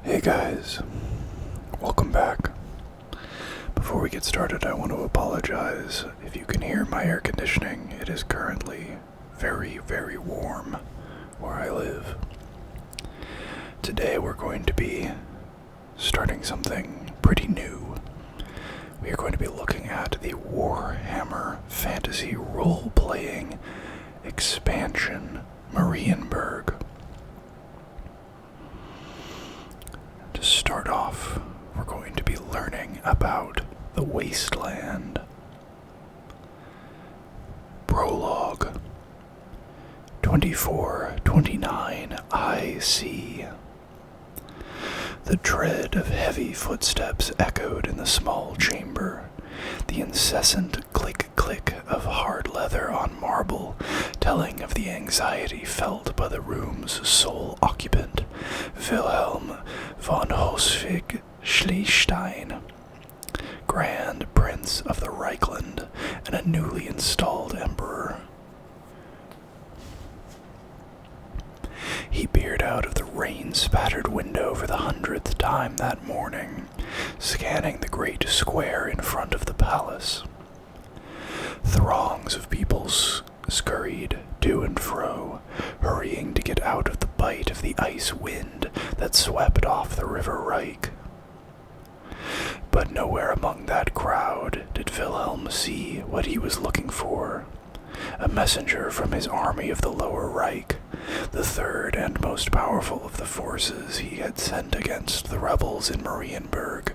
Hey guys, welcome back. Before we get started, I want to apologize if you can hear my air conditioning. It is currently very, very warm where I live. Today we're going to be starting something pretty new. We are going to be looking at the Warhammer Fantasy Role-Playing Expansion, Marienburg. To start off, we're going to be learning about the Wasteland. Prologue 2429 IC. The tread of heavy footsteps echoed in the small chamber, the incessant click-click of hard leather on marble telling of the anxiety felt by the room's sole occupant, Wilhelm von Hoswig-Schlesstein, Grand Prince of the Reichland and a newly installed emperor. He peered out of the rain-spattered window for the 100th time that morning, scanning the great square in front of the palace. Throngs of people scurried to and fro, hurrying to get out of the bite of the ice wind that swept off the River Reich. But nowhere among that crowd did Wilhelm see what he was looking for. A messenger from his army of the Lower Reich, the third and most powerful of the forces he had sent against the rebels in Marienburg.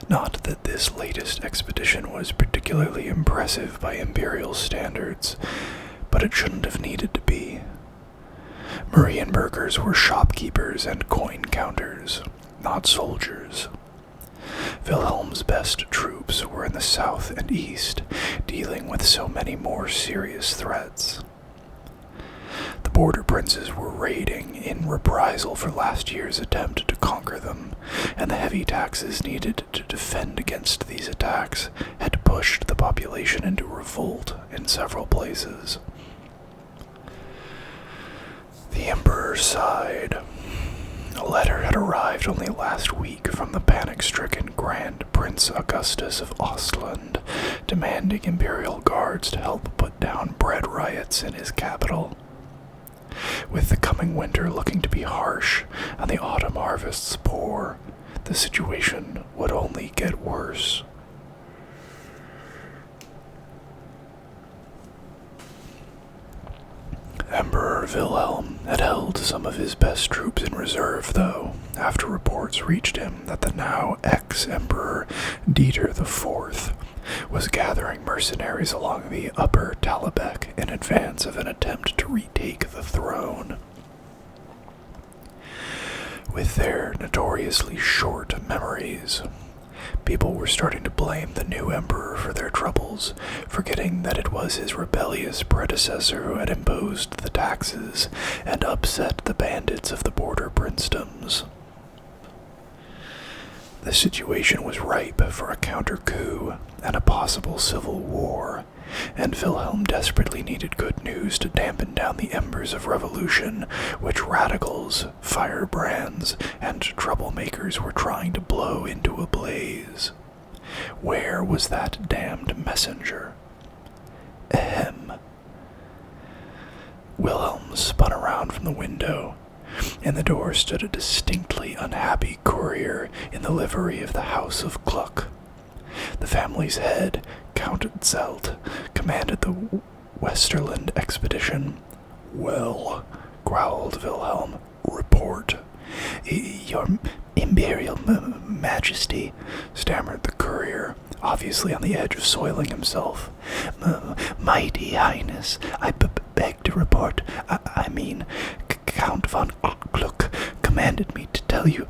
Not that this latest expedition was particularly impressive by imperial standards, but it shouldn't have needed to be. Marienburgers were shopkeepers and coin counters, not soldiers. Wilhelm's best troops were in the south and east, dealing with so many more serious threats. The border princes were raiding in reprisal for last year's attempt to conquer them, and the heavy taxes needed to defend against these attacks had pushed the population into revolt in several places. The emperor sighed. A letter had arrived only last week from the panic-stricken Grand Prince Augustus of Ostland, demanding imperial guards to help put down bread riots in his capital. With the coming winter looking to be harsh and the autumn harvests poor, the situation would only get worse. Emperor Wilhelm had held some of his best troops in reserve, though, after reports reached him that the now ex-emperor Dieter IV was gathering mercenaries along the upper Tallebeck in advance of an attempt to retake the throne. With their notoriously short memories, people were starting to blame the new emperor for their troubles, forgetting that it was his rebellious predecessor who had imposed the taxes and upset the bandits of the border princedoms. The situation was ripe for a counter-coup and a possible civil war, and Wilhelm desperately needed good news to dampen down the embers of revolution which radicals, firebrands, and troublemakers were trying to blow into a blaze. Where was that damned messenger? Ahem. Wilhelm spun around from the window. In the door stood a distinctly unhappy courier in the livery of the House of Gluck. The family's head, Count Zelt, commanded the Westerland expedition. "Well," growled Wilhelm, "report." "Your Imperial Majesty," stammered the courier, obviously on the edge of soiling himself. "Mighty Highness, I beg to report, I mean, Count von Gluck commanded me to tell you,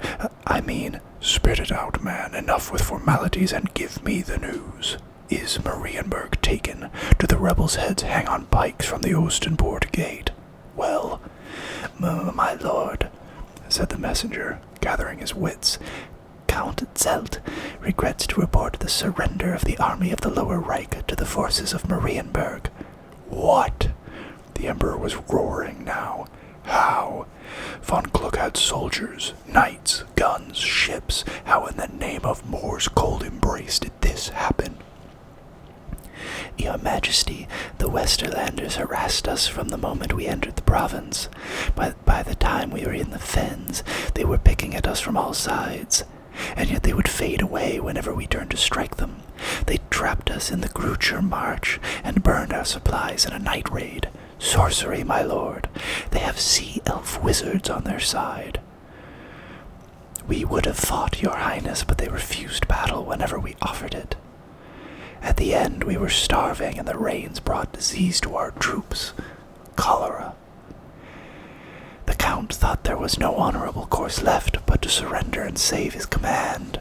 Spit it out, man, enough with formalities and give me the news. Is Marienburg taken? Do the rebels' heads hang on pikes from the Ostenburg gate?" "Well, my lord," said the messenger, gathering his wits, "Count Zelt regrets to report the surrender of the army of the Lower Reich to the forces of Marienburg." "What?" The emperor was roaring now. "How? von Gluck had soldiers, knights, guns, ships. How in the name of Moor's cold embrace did this happen? Your Majesty, the Westerlanders harassed us from the moment we entered the province. But by the time we were in the fens, they were picking at us from all sides. And yet they would fade away whenever we turned to strike them. They trapped us in the Grucher March and burned our supplies in a night raid. Sorcery, my lord. They have sea elf wizards on their side. We would have fought, your highness, but they refused battle whenever we offered it. At the end, we were starving, and the rains brought disease to our troops. Cholera. The Count thought there was no honorable course left but to surrender and save his command.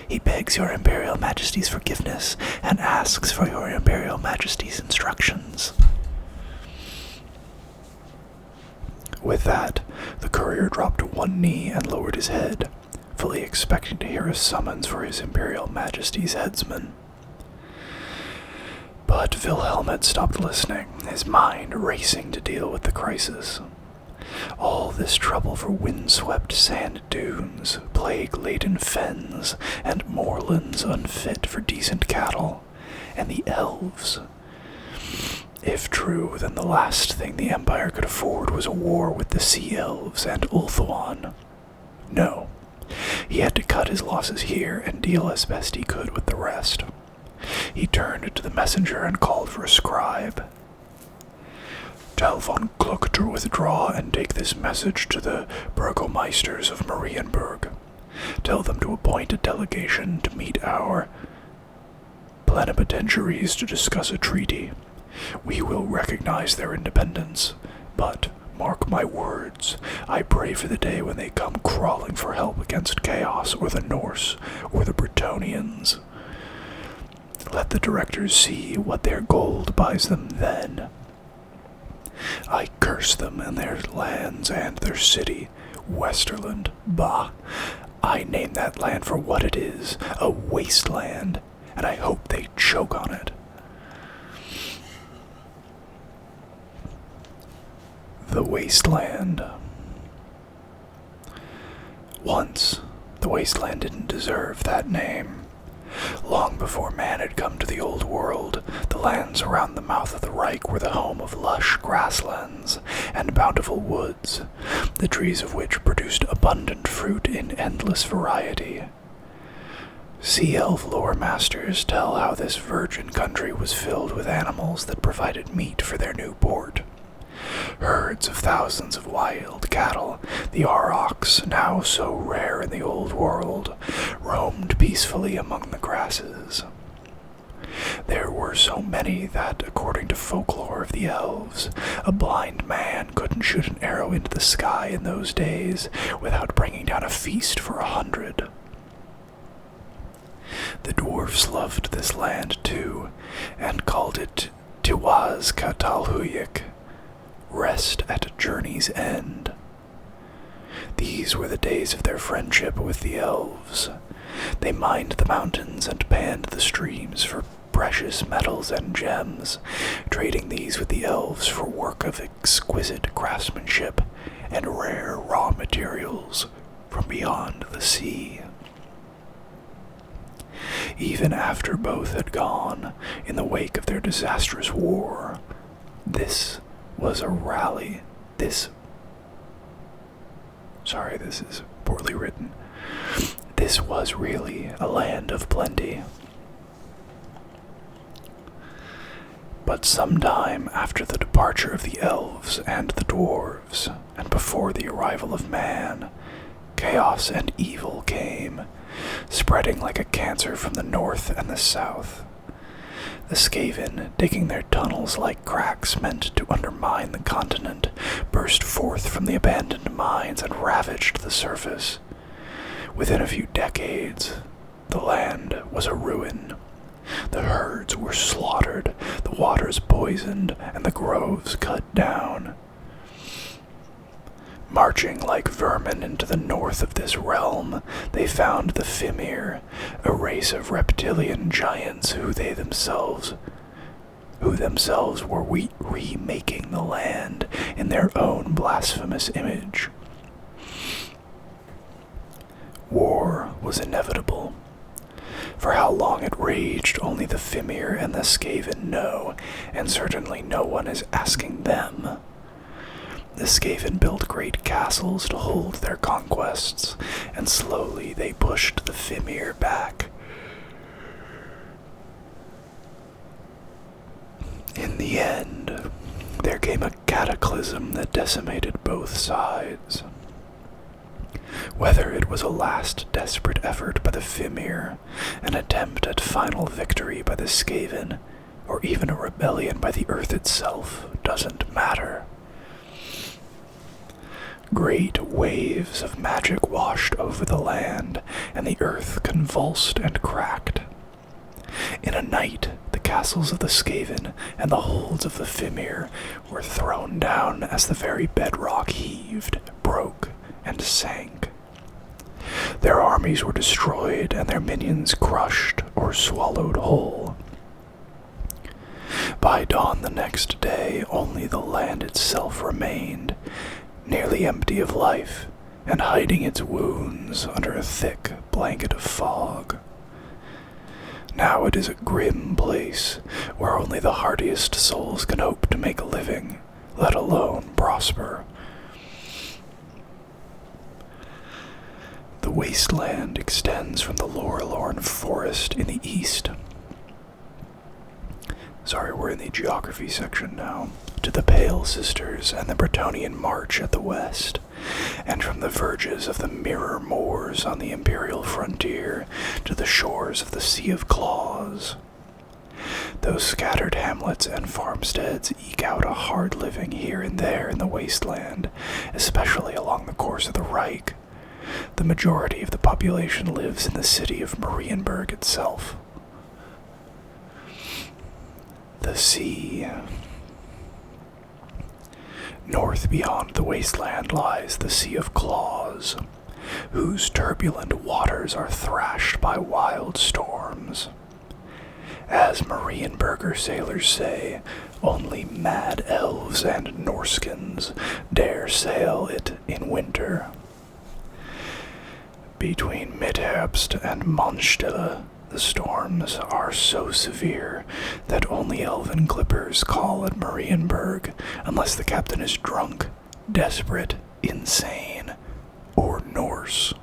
He begs your Imperial Majesty's forgiveness and asks for your Imperial Majesty's instructions. With that, the courier dropped to one knee and lowered his head, fully expecting to hear a summons for his Imperial Majesty's headsman. But Wilhelm had stopped listening, his mind racing to deal with the crisis. All this trouble for windswept sand dunes, plague-laden fens, and moorlands unfit for decent cattle, and the elves. If true, then the last thing the Empire could afford was a war with the Sea Elves and Ulthuan. No, he had to cut his losses here and deal as best he could with the rest. He turned to the messenger and called for a scribe. Tell von Gluck to withdraw and take this message to the burgomeisters of Marienburg. Tell them to appoint a delegation to meet our plenipotentiaries to discuss a treaty. We will recognize their independence, but, mark my words, I pray for the day when they come crawling for help against Chaos or the Norse or the Bretonnians. Let the directors see what their gold buys them then. I curse them and their lands and their city, Westerland. Bah! I name that land for what it is, a wasteland, and I hope they choke on it. The wasteland. Once, the wasteland didn't deserve that name. Long before man had come to the old world, the lands around the mouth of the Reich were the home of lush grasslands and bountiful woods, the trees of which produced abundant fruit in endless variety. Sea elf lore masters tell how this virgin country was filled with animals that provided meat for their new port. Herds of thousands of wild cattle, the aurochs, now so rare in the old world, roamed peacefully among the grasses. There were so many that, according to folklore of the elves, a blind man couldn't shoot an arrow into the sky in those days without bringing down a feast for 100. The dwarfs loved this land too, and called it Tiwaz Katalhuyik, rest at a journey's end. These were the days of their friendship with the elves. They mined the mountains and panned the streams for precious metals and gems, trading these with the elves for work of exquisite craftsmanship and rare raw materials from beyond the sea. Even after both had gone, in the wake of their disastrous war, this was a rally. This is poorly written. This was really a land of plenty. But sometime after the departure of the elves and the dwarves, and before the arrival of man, chaos and evil came, spreading like a cancer from the north and the south. The Skaven, digging their tunnels like cracks meant to undermine the continent, burst forth from the abandoned mines and ravaged the surface. Within a few decades, the land was a ruin. The herds were slaughtered, the waters poisoned, and the groves cut down. Marching like vermin into the north of this realm, they found the Fimir, a race of reptilian giants who themselves were remaking the land in their own blasphemous image. was inevitable. For how long it raged, only the Fimir and the Skaven know, and certainly no one is asking them. The Skaven built great castles to hold their conquests, and slowly they pushed the Fimir back. In the end, there came a cataclysm that decimated both sides. Whether it was a last desperate effort by the Fimir, an attempt at final victory by the Skaven, or even a rebellion by the earth itself, doesn't matter. Great waves of magic washed over the land, and the earth convulsed and cracked. In a night, the castles of the Skaven and the holds of the Fimir were thrown down as the very bedrock heaved, broke, and sank. Their armies were destroyed and their minions crushed or swallowed whole. By dawn the next day, only the land itself remained, nearly empty of life, and hiding its wounds under a thick blanket of fog. Now it is a grim place, where only the hardiest souls can hope to make a living, let alone prosper. The wasteland extends from the Lorelorn Forest in the east. Sorry, we're in the geography section now. To the Pale Sisters and the Bretonnian March at the west, and from the verges of the Mirror Moors on the imperial frontier to the shores of the Sea of Claws. Those scattered hamlets and farmsteads eke out a hard living here and there in the wasteland, especially along the course of the Reich. The majority of the population lives in the city of Marienburg itself. The sea. North beyond the wasteland lies the Sea of Claws, whose turbulent waters are thrashed by wild storms. As Marienburger sailors say, only mad elves and Norskins dare sail it in winter. Between Midherbst and Mondstille, the storms are so severe that only elven clippers call at Marienburg unless the captain is drunk, desperate, insane, or Norse.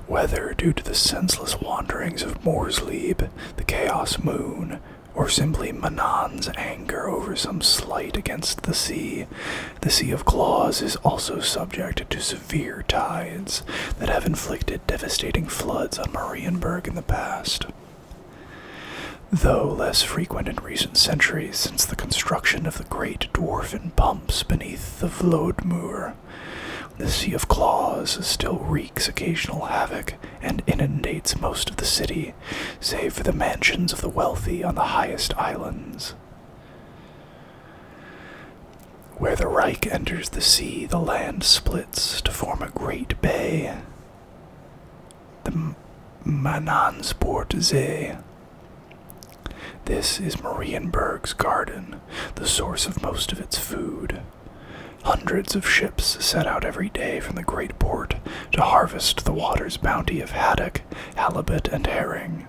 Whether due to the senseless wanderings of Morslieb, the Chaos Moon, or simply Manon's anger over some slight against the Sea of Claws is also subject to severe tides that have inflicted devastating floods on Marienburg in the past. Though less frequent in recent centuries since the construction of the great dwarfen pumps beneath the Vlodmur, the Sea of Claws still wreaks occasional havoc and inundates most of the city, save for the mansions of the wealthy on the highest islands. Where the Reich enters the sea, the land splits to form a great bay, the Mananspoortsee. This is Marienburg's garden, the source of most of its food. Hundreds of ships set out every day from the great port to harvest the water's bounty of haddock, halibut, and herring.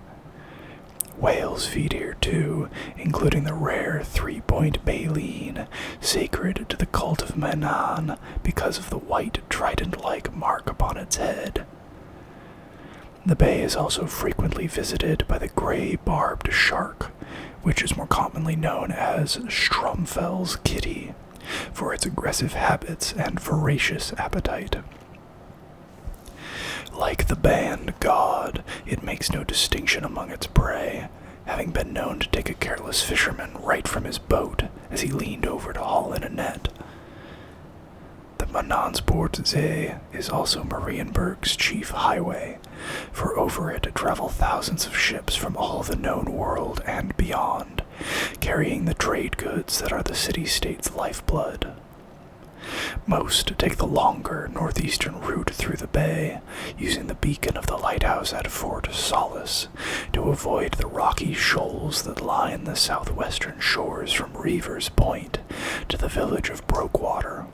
Whales feed here too, including the rare three-point baleen, sacred to the cult of Manan because of the white trident-like mark upon its head. The bay is also frequently visited by the gray-barbed shark, which is more commonly known as Stromfell's kitty, for its aggressive habits and voracious appetite. Like the band God, it makes no distinction among its prey, having been known to take a careless fisherman right from his boat as he leaned over to haul in a net. The Mananspoortsee is also Marienburg's chief highway, for over it travel thousands of ships from all the known world and beyond, carrying the trade goods that are the city-state's lifeblood. Most take the longer northeastern route through the bay, using the beacon of the lighthouse at Fort Solace to avoid the rocky shoals that line the southwestern shores from Reaver's Point to the village of Brokewater.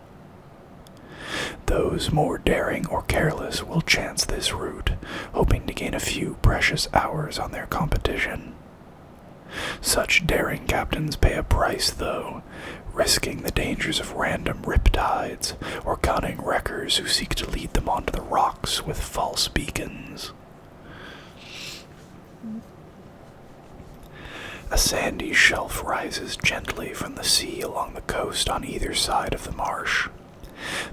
those more daring or careless will chance this route, hoping to gain a few precious hours on their competition. Such daring captains pay a price, though, risking the dangers of random riptides or cunning wreckers who seek to lead them onto the rocks with false beacons. A sandy shelf rises gently from the sea along the coast on either side of the marsh.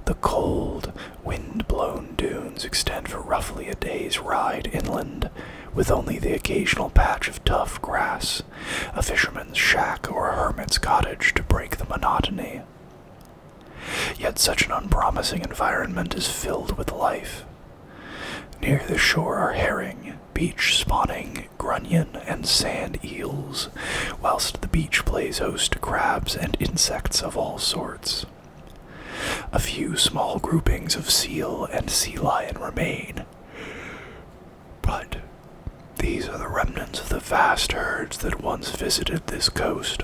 The cold, wind-blown dunes extend for roughly a day's ride inland, with only the occasional patch of tough grass, a fisherman's shack or a hermit's cottage to break the monotony. Yet such an unpromising environment is filled with life. Near the shore are herring, beach-spawning grunion, and sand eels, whilst the beach plays host to crabs and insects of all sorts. A few small groupings of seal and sea lion remain, but these are the remnants of the vast herds that once visited this coast.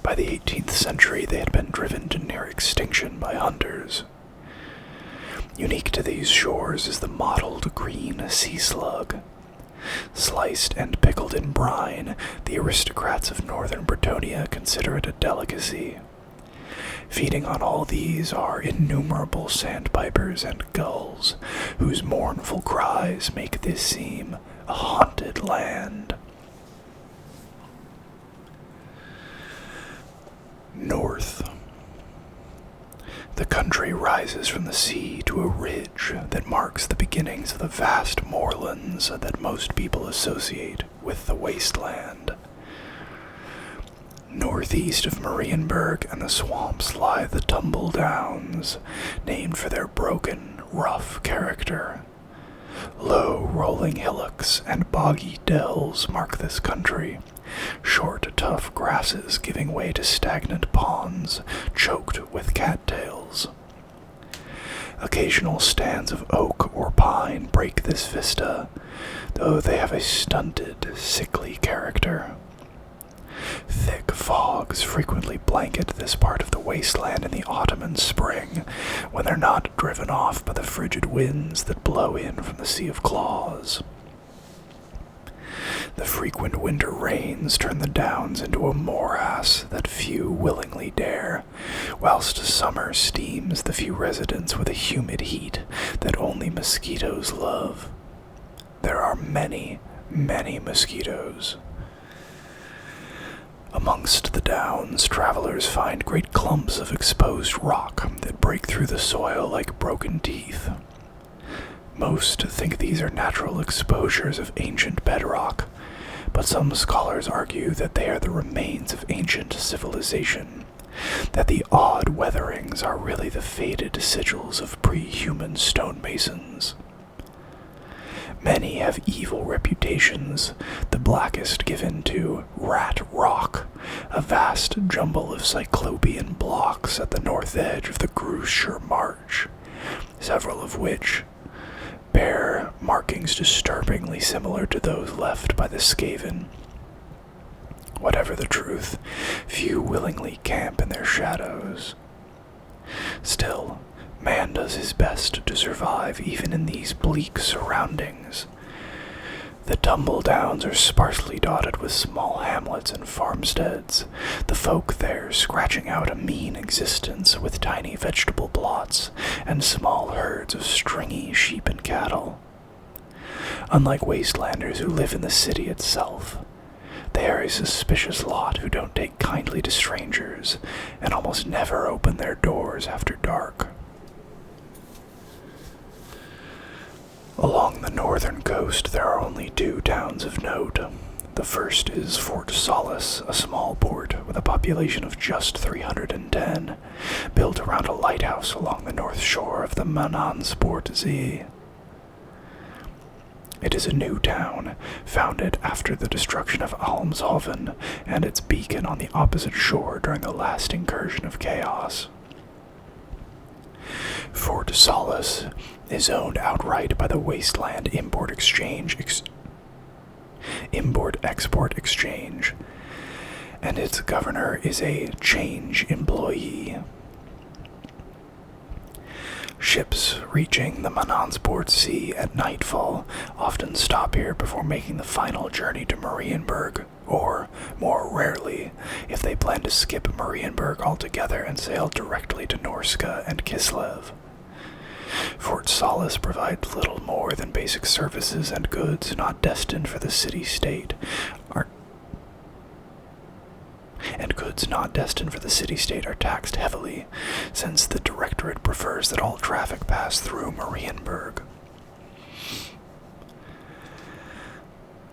By the 18th century, they had been driven to near extinction by hunters. Unique to these shores is the mottled green sea slug. Sliced and pickled in brine, the aristocrats of northern Bretonia consider it a delicacy. Feeding on all these are innumerable sandpipers and gulls, whose mournful cries make this seem a haunted land. North. The country rises from the sea to a ridge that marks the beginnings of the vast moorlands that most people associate with the wasteland. Northeast of Marienburg and the swamps lie the Tumble Downs, named for their broken, rough character. Low, rolling hillocks and boggy dells mark this country, short, tough grasses giving way to stagnant ponds choked with cattails. Occasional stands of oak or pine break this vista, though they have a stunted, sickly character. Thick fogs frequently blanket this part of the wasteland in the autumn and spring, when they're not driven off by the frigid winds that blow in from the Sea of Claws. The frequent winter rains turn the downs into a morass that few willingly dare, whilst summer steams the few residents with a humid heat that only mosquitoes love. There are many, many mosquitoes. Amongst the downs, travelers find great clumps of exposed rock that break through the soil like broken teeth. Most think these are natural exposures of ancient bedrock, but some scholars argue that they are the remains of ancient civilization, that the odd weatherings are really the faded sigils of pre-human stonemasons. Many have evil reputations, the blackest given to Rat Rock, a vast jumble of cyclopean blocks at the north edge of the Gruscher March, several of which bear markings disturbingly similar to those left by the Skaven. Whatever the truth, few willingly camp in their shadows. Still, man does his best to survive even in these bleak surroundings. The Tumble Downs are sparsely dotted with small hamlets and farmsteads, the folk there scratching out a mean existence with tiny vegetable plots and small herds of stringy sheep and cattle. Unlike wastelanders who live in the city itself, they are a suspicious lot who don't take kindly to strangers and almost never open their doors after dark. Along the northern coast, there are only two towns of note. The first is Fort Solace, a small port with a population of just 310, built around a lighthouse along the north shore of the Manansport See. It is a new town, founded after the destruction of Almshoven and its beacon on the opposite shore during the last incursion of chaos. Fort Solace is owned outright by the Wasteland Import-Export Exchange, and its governor is a change employee. Ships reaching the Manansport Sea at nightfall often stop here before making the final journey to Marienburg, or, more rarely, if they plan to skip Marienburg altogether and sail directly to Norska and Kislev. Fort Solace provides little more than basic services, and goods not destined for the city-state are taxed heavily, since the Directorate prefers that all traffic pass through Marienburg.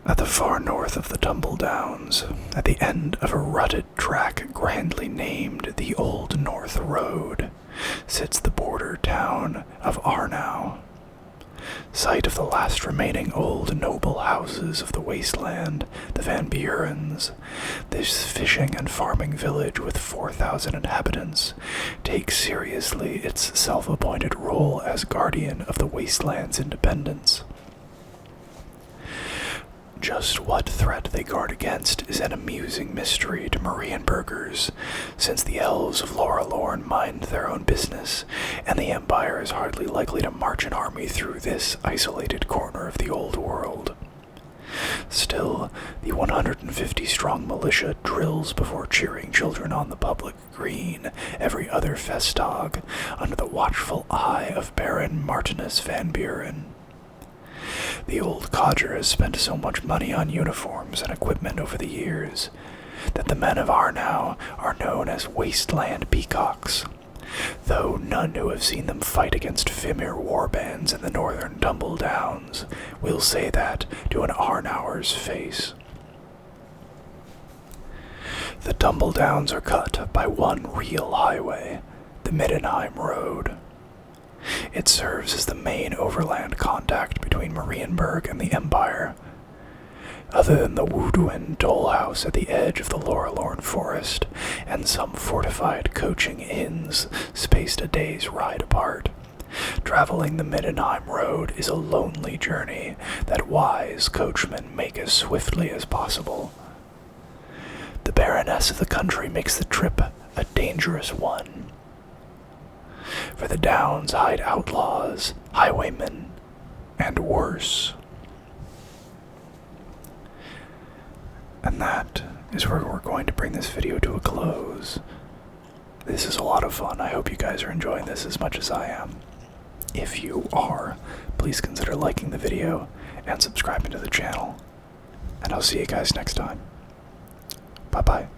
At the far north of the Tumble Downs, at the end of a rutted track grandly named the Old North Road, sits the border town of Arnau, site of the last remaining old noble houses of the wasteland, the Van Burens. This fishing and farming village with 4,000 inhabitants takes seriously its self-appointed role as guardian of the wasteland's independence. Just what threat they guard against is an amusing mystery to Marienburgers, since the elves of Lorelorn mind their own business, and the Empire is hardly likely to march an army through this isolated corner of the old world. Still, the 150-strong militia drills before cheering children on the public green every other festdag under the watchful eye of Baron Martinus Van Buren. The old codger has spent so much money on uniforms and equipment over the years that the men of Arnau are known as wasteland peacocks, though none who have seen them fight against Fimir warbands in the northern Tumble Downs will say that to an Arnauer's face. The Tumble Downs are cut by one real highway, the Middenheim Road. It serves as the main overland contact between Marienburg and the Empire. Other than the Woodwind toll house at the edge of the Lorelorn forest, and some fortified coaching inns spaced a day's ride apart, traveling the Middenheim Road is a lonely journey that wise coachmen make as swiftly as possible. The Baroness of the country makes the trip a dangerous one. For the Downs hide outlaws, highwaymen, and worse. And that is where we're going to bring this video to a close. This is a lot of fun. I hope you guys are enjoying this as much as I am. If you are, please consider liking the video and subscribing to the channel. And I'll see you guys next time. Bye-bye.